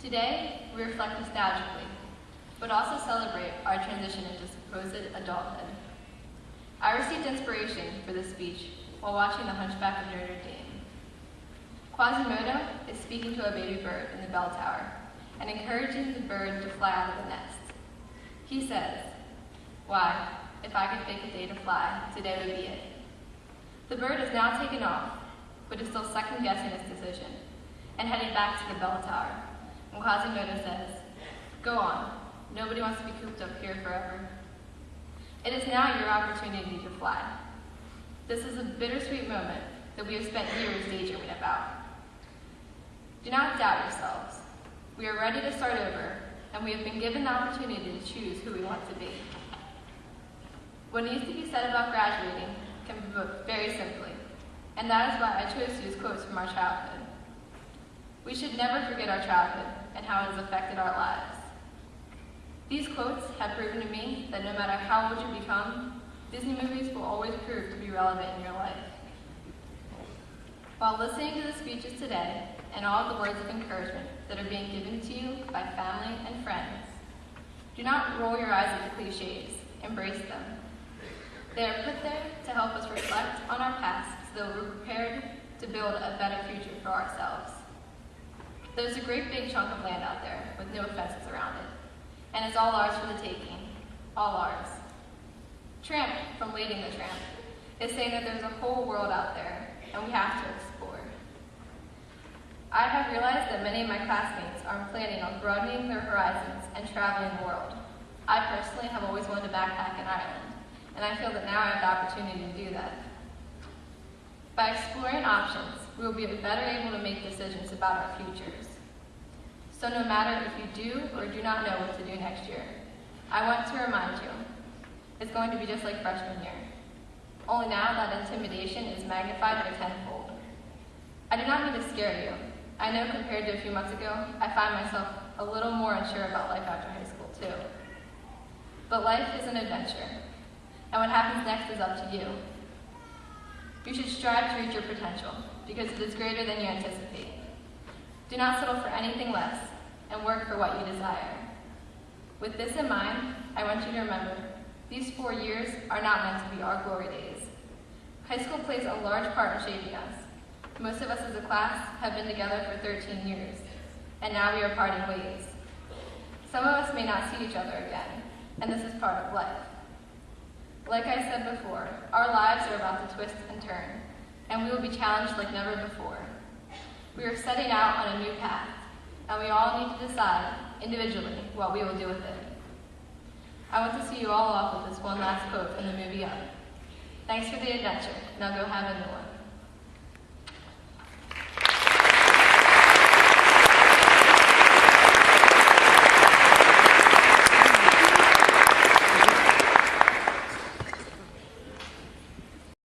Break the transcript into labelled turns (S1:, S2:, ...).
S1: Today, we reflect nostalgically, but also celebrate our transition into supposed adulthood. I received inspiration for this speech while watching The Hunchback of Notre Dame. Quasimodo is speaking to a baby bird in the bell tower and encouraging the bird to fly out of the nest. He says, "Why, if I could pick a day to fly, today would be it." The bird is now taken off, but is still second-guessing its decision and heading back to the bell tower. And Quasimodo says, "Go on, nobody wants to be cooped up here forever. It is now your opportunity to fly." This is a bittersweet moment that we have spent years daydreaming about. Do not doubt yourselves. We are ready to start over, and we have been given the opportunity to choose who we want to be. What needs to be said about graduating can be put very simply, and that is why I chose to use quotes from our childhood. We should never forget our childhood and how it has affected our lives. These quotes have proven to me that no matter how old you become, Disney movies will always prove to be relevant in your life. While listening to the speeches today and all the words of encouragement that are being given to you by family and friends, do not roll your eyes at the cliches, embrace them. They are put there to help us reflect on our past so that we're prepared to build a better future for ourselves. There's a great big chunk of land out there with no fences around it, and it's all ours for the taking, all ours. Tramp from Lady and the Tramp is saying that there's a whole world out there, and we have to explore. I have realized that many of my classmates are planning on broadening their horizons and traveling the world. I personally have always wanted to backpack in Ireland, and I feel that now I have the opportunity to do that. By exploring options, we will be better able to make decisions about our futures. So no matter if you do or do not know what to do next year, I want to remind you, it's going to be just like freshman year. Only now that intimidation is magnified by tenfold. I do not mean to scare you. I know compared to a few months ago, I find myself a little more unsure about life after high school too. But life is an adventure, and what happens next is up to you. You should strive to reach your potential, because it is greater than you anticipate. Do not settle for anything less, and work for what you desire. With this in mind, I want you to remember, these 4 years are not meant to be our glory days. High school plays a large part in shaping us. Most of us as a class have been together for 13 years, and now we are parting ways. Some of us may not see each other again, and this is part of life. Like I said before, our lives are about to twist and turn, and we will be challenged like never before. We are setting out on a new path, and we all need to decide, individually, what we will do with it. I want to see you all off with this one last quote in the movie Up. Thanks for the adventure. Now go have a new one.